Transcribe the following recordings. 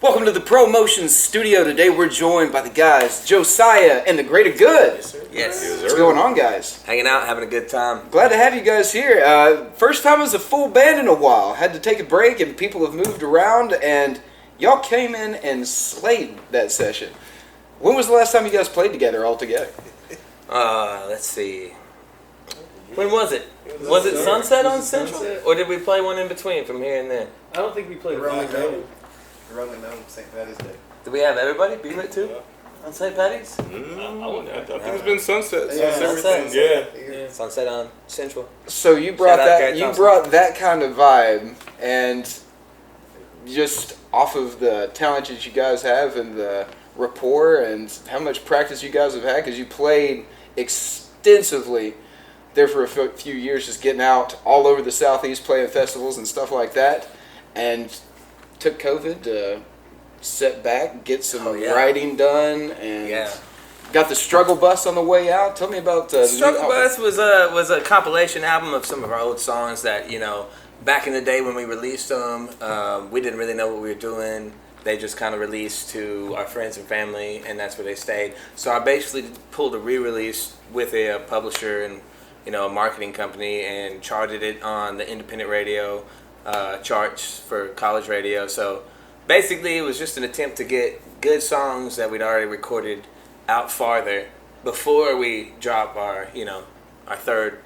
Welcome to the ProMotion studio. Today we're joined by the guys, Josiah and the Greater Good. Yes, sir. Yes. What's going on, guys? Hanging out, having a good time. Glad to have you guys here. First time as a full band in a while. Had to take a break and people have moved around and y'all came in and slayed that session. When was the last time you guys played together all together? Let's see. When was it? Was it Sunset on Central? Or did we play one in between from here and there? I don't think we played Rolling Gnome, St. Patty's Day. Did we have everybody be lit too? On St. Patty's? I think it's been Sunset. Sunset. Yeah. Sunset on Central. So you brought Shout out that Gary you Thompson. brought that kind of vibe, and just off of the talent that you guys have and the rapport and how much practice you guys have had, because you played extensively there for a few years, just getting out all over the Southeast playing festivals and stuff like that, and took COVID to set back, get some writing done, and got the Struggle Bus on the way out. Tell me about the Struggle new Bus was a compilation album of some of our old songs that, you know, back in the day when we released them, we didn't really know what we were doing. They just kind of released to our friends and family, and that's where they stayed. So I basically pulled a re-release with a publisher and, you know, a marketing company, and charted it on the independent radio charts for college radio. So basically it was just an attempt to get good songs that we'd already recorded out farther before we drop our, you know, our third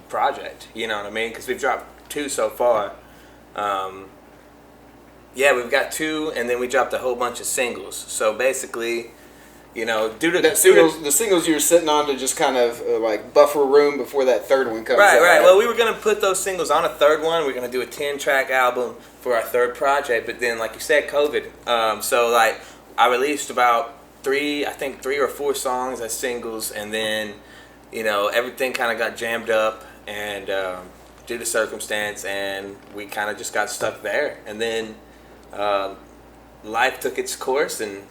project, you know what I mean? Because we've dropped 2 so far. We've got 2, and then we dropped a whole bunch of singles. So basically, you know, the singles you were sitting on to just kind of like buffer room before that third one comes out. Right. Well, we were going to put those singles on a third one. We're going to do a 10-track album for our third project. But then, like you said, COVID. So, like, I released about 3 or 4 songs as singles. And then, you know, everything kind of got jammed up and due to circumstance. And we kind of just got stuck there. And then life took its course, and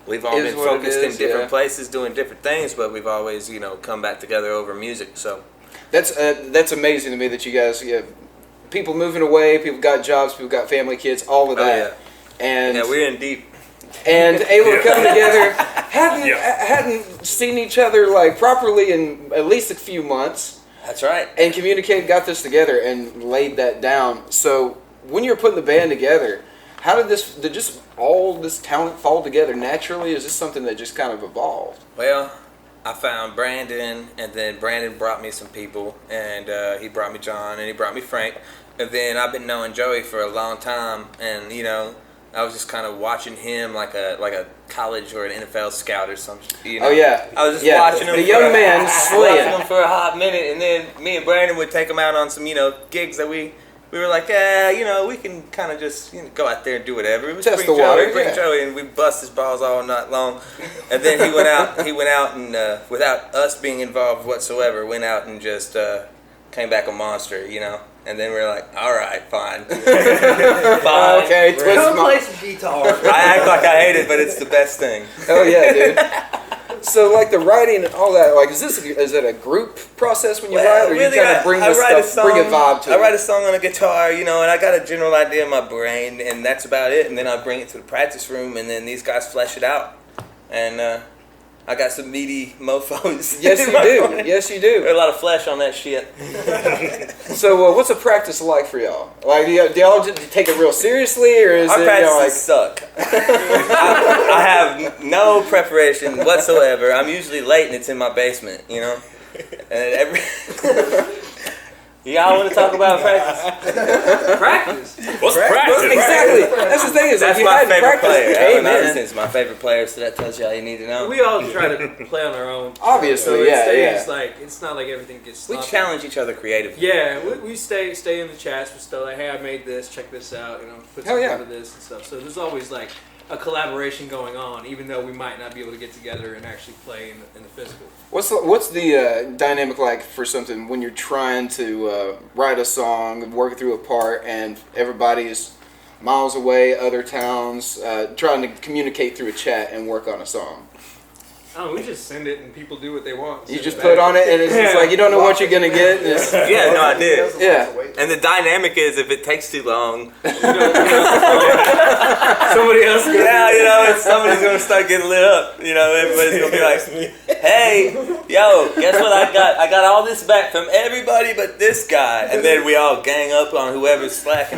we've all been focused in different places doing different things, but we've always, you know, come back together over music. So that's amazing to me that you guys, people moving away, people got jobs, people got family, kids, all of that. And we're in deep. And able to come together, hadn't seen each other like properly in at least a few months. That's right. And communicated, got this together, and laid that down. So when you're putting the band together, how did just all this talent fall together naturally? Is this something that just kind of evolved? Well, I found Brandon, and then Brandon brought me some people, and he brought me John, and he brought me Frank. And then I've been knowing Joey for a long time, and, you know, I was just kind of watching him like a college or an NFL scout or something. You know? Oh, yeah. I was just watching him. The young man slaying. Watching him for a hot minute, and then me and Brandon would take him out on some, you know, gigs that we were like, you know, we can kind of just, you know, go out there and do whatever. It was Test the water, bring Joey, and we bust his balls all night long. And then he went out and without us being involved whatsoever, went out and just came back a monster, you know. And then we were like, all right, fine. Fine. Okay, Come play some guitar. I act like I hate it, but it's the best thing. Oh yeah, dude. So like the writing and all that, like is it a group process when you write, or really, you kind of bring this stuff, bring a vibe to it? I write a song on a guitar, you know, and I got a general idea in my brain, and that's about it. And then I bring it to the practice room, and then these guys flesh it out. And I got some meaty mofos. Yes, you do. Yes, you do. There's a lot of flesh on that shit. So, what's a practice like for y'all? Like, do y'all take it real seriously, or is Our it practices suck. I have no preparation whatsoever. I'm usually late, and it's in my basement, you know. And y'all want to talk about practice? practice. What's practice? Exactly. That's the thing. That's my favorite player. Alan Madison's my favorite player, so that tells you all you need to know. We all try to play on our own. Obviously, so yeah. Like it's not like everything gets. We sloppy. challenge each other creatively. Yeah, we stay in the chats with stuff like, hey, I made this, check this out, you know, put something into this and stuff. So there's always like a collaboration going on, even though we might not be able to get together and actually play in the physical. What's the dynamic like for something when you're trying to write a song and work through a part, and everybody's miles away, other towns, trying to communicate through a chat and work on a song? Oh, we just send it and people do what they want. You just put on it, and it's just like you don't know what you're gonna get. And it's, Yeah, no idea. Yeah. And the dynamic is if it takes too long, Somebody else. somebody's gonna start getting lit up. Everybody's gonna be like, "Hey, yo, guess what I got? I got all this back from everybody but this guy." And then we all gang up on whoever's slacking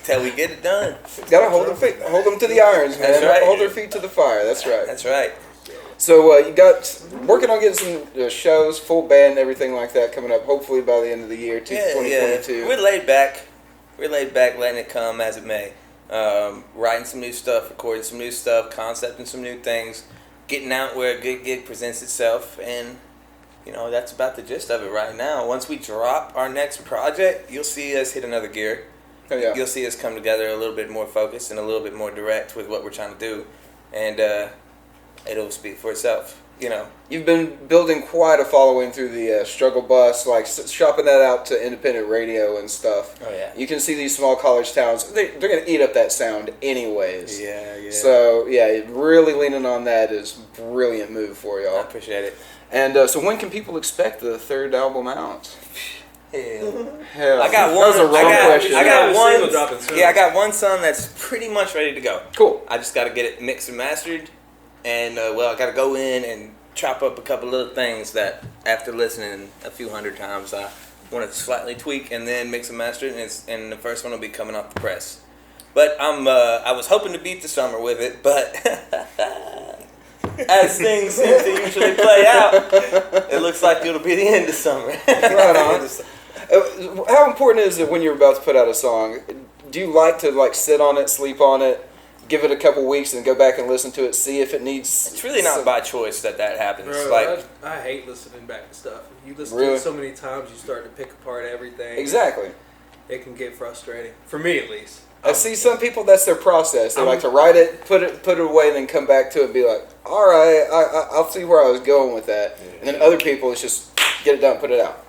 till we get it done. Gotta hold them to the irons, man. That's right. Hold their feet to the fire. That's right. That's right. So you got working on getting some shows, full band, and everything like that coming up. Hopefully by the end of the year, 2022. We're laid back. We're laid back, letting it come as it may. Writing some new stuff, recording some new stuff, concepting some new things, getting out where a good gig presents itself, and that's about the gist of it right now. Once we drop our next project, you'll see us hit another gear. Oh, yeah. You'll see us come together a little bit more focused and a little bit more direct with what we're trying to do, and it'll speak for itself. You've been building quite a following through the struggle bus, like shopping that out to independent radio and stuff. Oh yeah. You can see these small college towns; they're going to eat up that sound anyways. Yeah. So really leaning on that is a brilliant move for I y'all. appreciate it. And so when can people expect the third album out? Hell, I got that one. was a wrong question. I got Single dropping one. soon. Yeah, I got one song that's pretty much ready to go. Cool. I just got to get it mixed and mastered, and I got to go in and chop up a couple little things that after listening a few hundred times I want to slightly tweak and then mix and master it, and the first one will be coming off the press. But I was hoping to beat the summer with it, but as things seem to usually play out, it looks like it'll be the end of summer. Right on. How important is it when you're about to put out a song? Do you like to sit on it, sleep on it, give it a couple weeks, and go back and listen to it, see if it needs? It's really not by choice that happens. Bro, I hate listening back to stuff. If you listen to Really? it so many times, you start to pick apart everything. Exactly. It can get frustrating. For me, at least. I see some people, that's their process. They like to write it, put it away, and then come back to it and be like, all right, I'll see where I was going with that. And then other people, it's just get it done, put it out.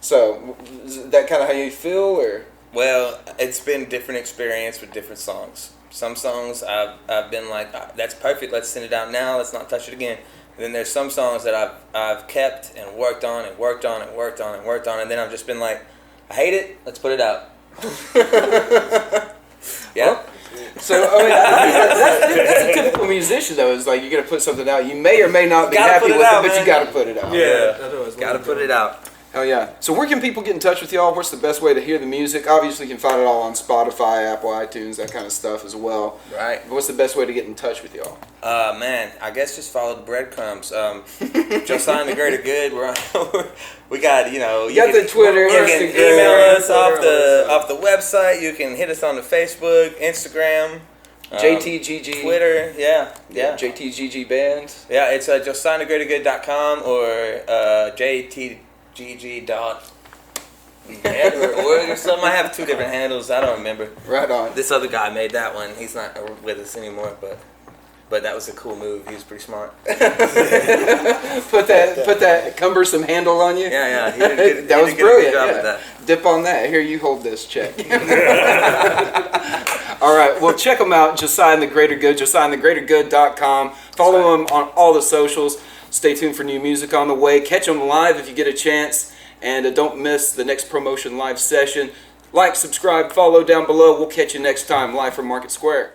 So, is that kind of how you feel, or? Well, it's been different experience with different songs. Some songs I've been like, that's perfect, let's send it out now, let's not touch it again. And then there's some songs that I've kept and worked on and worked on and worked on and worked on, and then I've just been like, I hate it, let's put it out. Yeah. So, that's a typical musician, though, is like, you're going to put something out, you may or may not be Gotta happy put it with out, it, but man. you got to put it out. I know it's Gotta put it out. Hell yeah. So where can people get in touch with y'all? What's the best way to hear the music? Obviously, you can find it all on Spotify, Apple, iTunes, that kind of stuff as well. Right. But what's the best way to get in touch with y'all? Man, I guess just follow the breadcrumbs. Josiah and the Greater Good. We got, You got the Twitter, You can Instagram. email us off the website. You can hit us on the Facebook, Instagram, JTGG. Twitter. Yeah. JTGG Band. Yeah, it's josiahandthegreatergood.com or jtgg.net or something. I have two different handles. I don't remember. Right on. This other guy made that one. He's not with us anymore, but that was a cool move. He was pretty smart. Put that cumbersome handle on you. Yeah. That was brilliant. Yeah. Dip on that. Here, you hold this check. All right. Well, check them out. Josiah and the Greater Good. JosiahandTheGreaterGood.com. Follow them on all the socials. Stay tuned for new music on the way. Catch them live if you get a chance. And don't miss the next ProMotion live session. Like, subscribe, follow down below. We'll catch you next time live from Market Square.